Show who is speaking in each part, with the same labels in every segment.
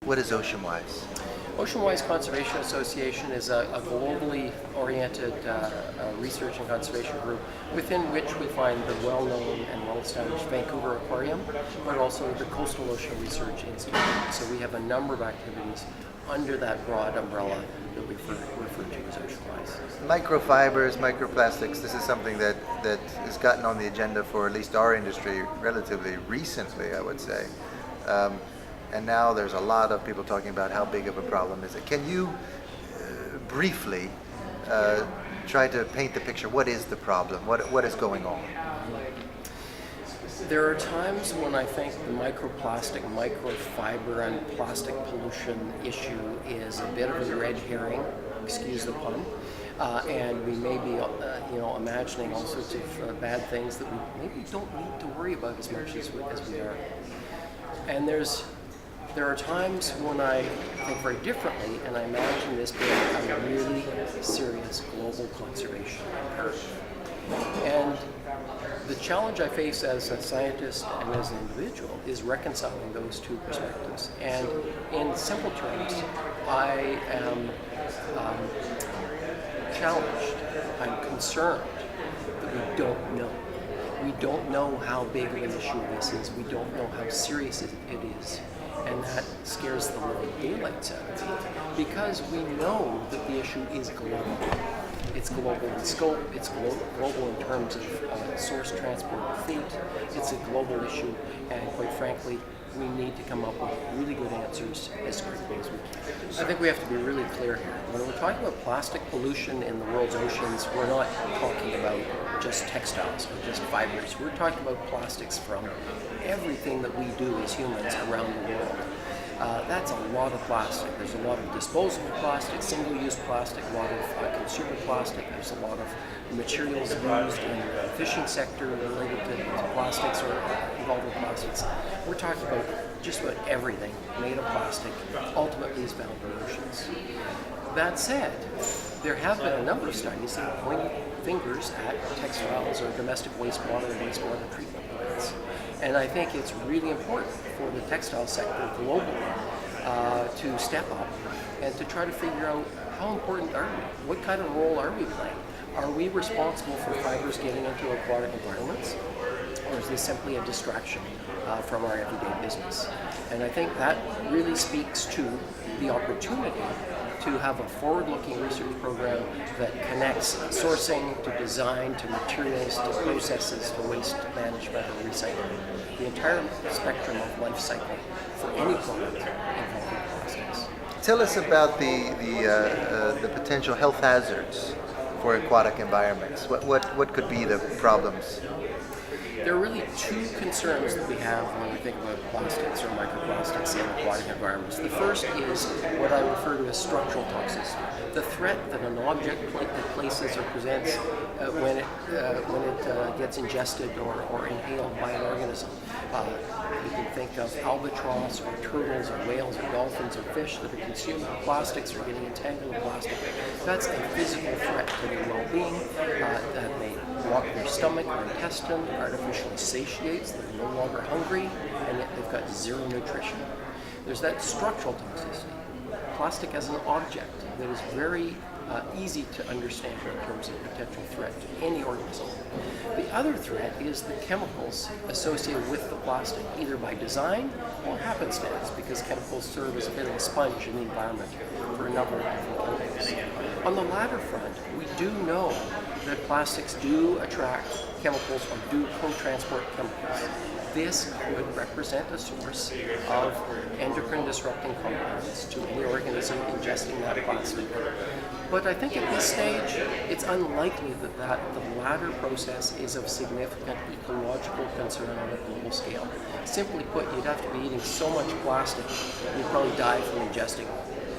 Speaker 1: What is Oceanwise?
Speaker 2: Oceanwise Conservation Association is a globally oriented research and conservation group within which we find the well-known and well-established Vancouver Aquarium, but also the Coastal Ocean Research Institute. So we have a number of activities under that broad umbrella that we refer to as Oceanwise.
Speaker 1: Microfibers, microplastics, this is something that has gotten on the agenda for at least our industry relatively recently, I would say. And now there's a lot of people talking about how big of a problem is it. Can you briefly try to paint the picture? What is the problem? What is going on?
Speaker 2: There are times when I think the microplastic, microfiber, and plastic pollution issue is a bit of a red herring, excuse the pun, and we may be imagining all sorts of bad things that we maybe don't need to worry about as much as we are. And there are times when I think very differently, and I imagine this being a really serious global conservation imperative. And the challenge I face as a scientist and as an individual is reconciling those two perspectives. And in simple terms, I am challenged, I'm concerned that we don't know. We don't know how big of an issue this is. We don't know how serious it is. And that scares the living daylights out of me because we know that the issue is global. It's global in scope, it's global in terms of source, transport, and fate. It's a global issue, and quite frankly, we need to come up with really good answers as quickly as we can. I think we have to be really clear here. When we're talking about plastic pollution in the world's oceans, we're not talking about just textiles or just fibers. We're talking about plastics from everything that we do as humans around the world. That's a lot of plastic. There's a lot of disposable plastic, single-use plastic, a lot of consumer plastic. There's a lot of materials used in the fishing sector related to plastics or involved with plastics. We're talking about just about everything made of plastic ultimately is found in the oceans. That said, there have been a number of studies that point fingers at textiles or domestic wastewater and wastewater treatment plants. And I think it's really important for the textile sector globally to step up and to try to figure out how important are we? What kind of role are we playing? Are we responsible for fibers getting into aquatic environments? Or is this simply a distraction from our everyday business? And I think that really speaks to the opportunity to have a forward-looking research program that connects sourcing to design to materials to processes to waste management or recycling. The entire spectrum of life cycle for any product involving plastics.
Speaker 1: Tell us about the potential health hazards for aquatic environments. What could be the problems?
Speaker 2: There are really two concerns that we have when we think about plastics or microplastics in aquatic environments. The first is what I refer to as structural toxicity, the threat that an object places or presents when it gets ingested or inhaled by an organism. You can think of albatross or turtles or whales or dolphins or fish that are consuming plastics or getting entangled in plastic. That's a physical threat to their well-being that may block their stomach or intestine, artificially satiates, they're no longer hungry, and yet they've got zero nutrition. There's that structural toxicity. Plastic as an object that is very easy to understand in terms of potential threat to any organism. The other threat is the chemicals associated with the plastic, either by design or happenstance, because chemicals serve as a bit of a sponge in the environment for a number of different chemicals. On the latter front, we do know that plastics do attract chemicals or do co-transport chemicals. This could represent a source of endocrine disrupting compounds to any organism ingesting that plastic. But I think at this stage, it's unlikely that the latter process is of significant ecological concern on a global scale. Simply put, you'd have to be eating so much plastic, you'd probably die from ingesting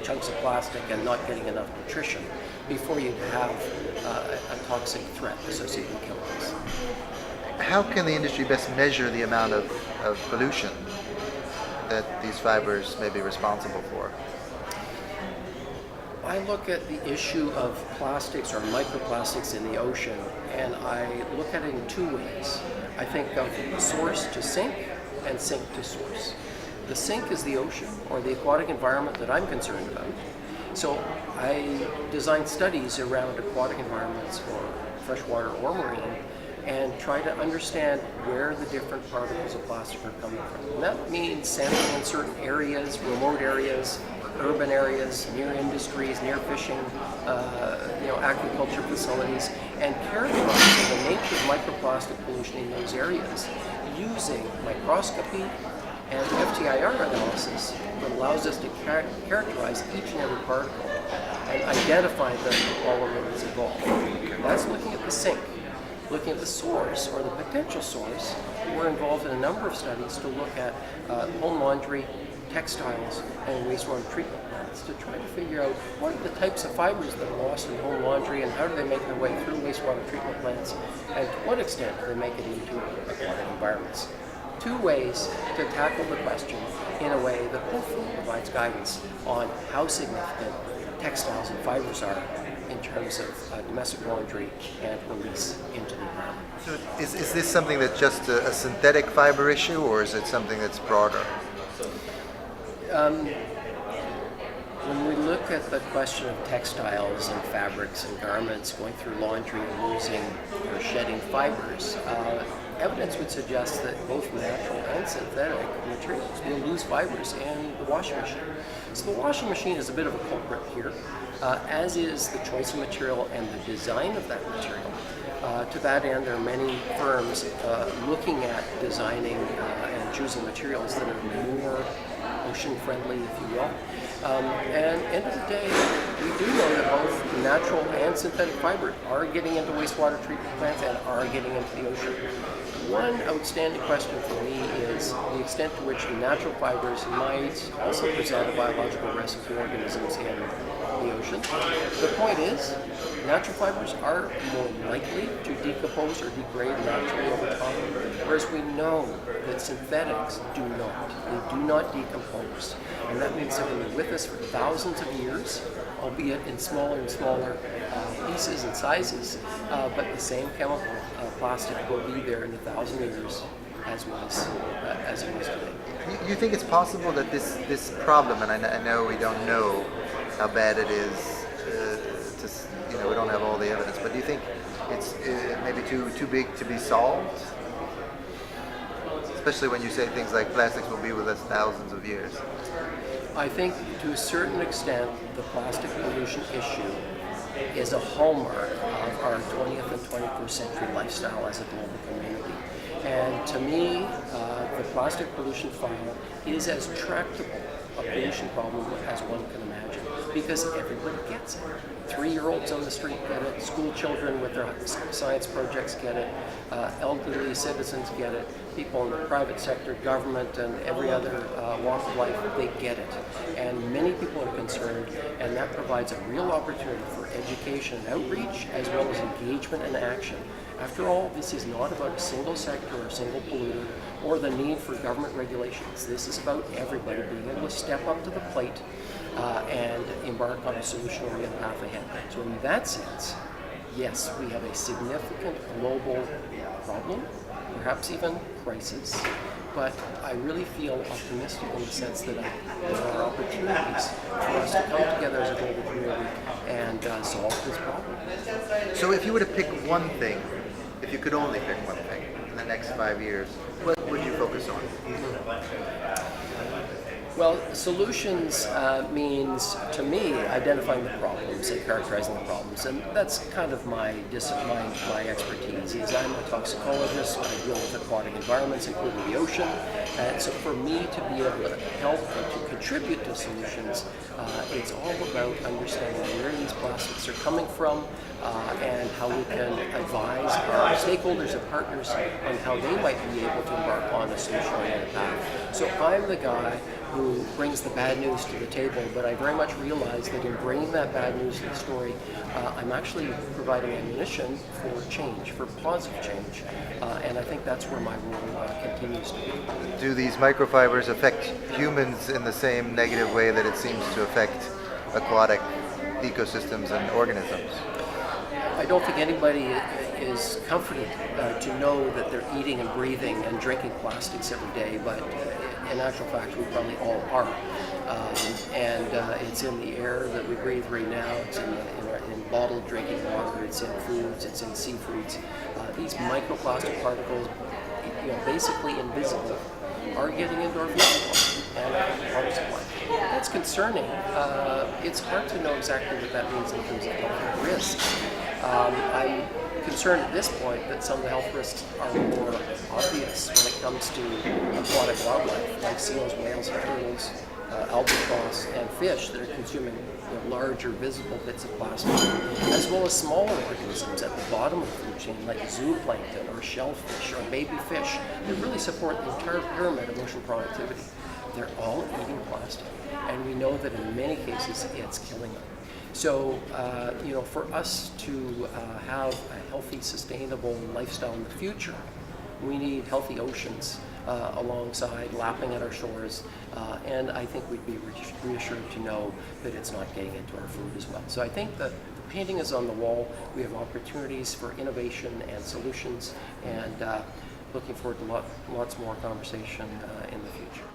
Speaker 2: chunks of plastic and not getting enough nutrition before you'd have a toxic threat associated with chemicals.
Speaker 1: How can the industry best measure the amount of pollution that these fibers may be responsible for?
Speaker 2: I look at the issue of plastics or microplastics in the ocean, and I look at it in two ways. I think of source to sink and sink to source. The sink is the ocean or the aquatic environment that I'm concerned about. So I design studies around aquatic environments or freshwater or marine and try to understand where the different particles of plastic are coming from. And that means sampling in certain areas, remote areas, urban areas, near industries, near fishing, aquaculture facilities, and characterizing the nature of microplastic pollution in those areas using microscopy and FTIR analysis that allows us to characterize each and every particle and identify the polymer that's involved. That's looking at the sink. Looking at the source or the potential source, we're involved in a number of studies to look at home laundry, textiles, and wastewater treatment plants to try to figure out what are the types of fibers that are lost in home laundry and how do they make their way through wastewater treatment plants and to what extent do they make it into aquatic environments. Two ways to tackle the question in a way that hopefully provides guidance on how significant textiles and fibers are in terms of domestic laundry and release into the environment.
Speaker 1: So is this something that's just a synthetic fiber issue, or is it something that's broader?
Speaker 2: When we look at the question of textiles and fabrics and garments going through laundry and losing or shedding fibers, evidence would suggest that both natural and synthetic materials will lose fibers in the washing machine. So the washing machine is a bit of a culprit here, as is the choice of material and the design of that material. To that end, there are many firms looking at designing and choosing materials that are more ocean-friendly, if you will. And end of the day, we do know that both natural and synthetic fiber are getting into wastewater treatment plants and are getting into the ocean. One outstanding question for me is the extent to which natural fibers might also present a biological risk to organisms in the ocean. The point is, natural fibers are more likely to decompose or degrade naturally over time, whereas we know that synthetics do not. They do not decompose. And that means they're going to be with us for thousands of years, albeit in smaller and smaller pieces and sizes, but the same chemical plastic will be there in 1,000 years as it was today.
Speaker 1: You think it's possible that this problem, and I know we don't know how bad it is, we don't have all the evidence, but do you think it's maybe too big to be solved? Especially when you say things like plastics will be with us thousands of years.
Speaker 2: I think to a certain extent the plastic pollution issue is a hallmark of our 20th and 21st century lifestyle as a global community. And to me, the plastic pollution file is as tractable a pollution problem as one can imagine, because everybody gets it. 3-year-olds on the street get it, school children with their science projects get it, elderly citizens get it, people in the private sector, government, and every other walk of life, they get it. And many people are concerned, and that provides a real opportunity for education and outreach, as well as engagement and action. After all, this is not about a single sector or a single polluter or the need for government regulations. This is about everybody being able to step up to the plate and embark on a solution-oriented path ahead. So in that sense, yes, we have a significant global problem, perhaps even crisis, but I really feel optimistic in the sense that there are opportunities for us to come together as a global community and solve this problem.
Speaker 1: So if you were to pick one thing, if you could only pick one thing in the next 5 years, what would you focus on?
Speaker 2: Well, solutions means, to me, identifying the problems and characterizing the problems, and that's kind of my discipline, my expertise. Is I'm a toxicologist, I deal with aquatic environments, including the ocean, and so for me to be able to help and to contribute to solutions, it's all about understanding where these plastics are coming from and how we can advise our stakeholders and partners on how they might be able to embark on a solution-oriented path. So I'm the guy who brings the bad news to the table, but I very much realize that in bringing that bad news to the story, I'm actually providing ammunition for change, for positive change, and I think that's where my role continues to be.
Speaker 1: Do these microfibers affect humans in the same negative way that it seems to affect aquatic ecosystems and organisms?
Speaker 2: I don't think anybody is comforted to know that they're eating and breathing and drinking plastics every day, but in actual fact, we probably all are. It's in the air that we breathe right now. It's in bottled drinking water. It's in foods. It's in seafoods. These microplastic particles, basically invisible, are getting into our food supply and our water supply. That's concerning. It's hard to know exactly what that means in terms of health risks. I'm concerned at this point that some of the health risks are more obvious when it comes to aquatic wildlife, like seals, whales, turtles, albatross, and fish that are consuming larger visible bits of plastic, as well as smaller organisms at the bottom of the food chain, like zooplankton or shellfish or baby fish that really support the entire pyramid of ocean productivity. They're all eating plastic, and we know that in many cases it's killing them. So, for us to have a healthy, sustainable lifestyle in the future, we need healthy oceans alongside, lapping at our shores, and I think we'd be reassured to know that it's not getting into our food as well. So I think that the painting is on the wall. We have opportunities for innovation and solutions, and looking forward to lots more conversation in the future.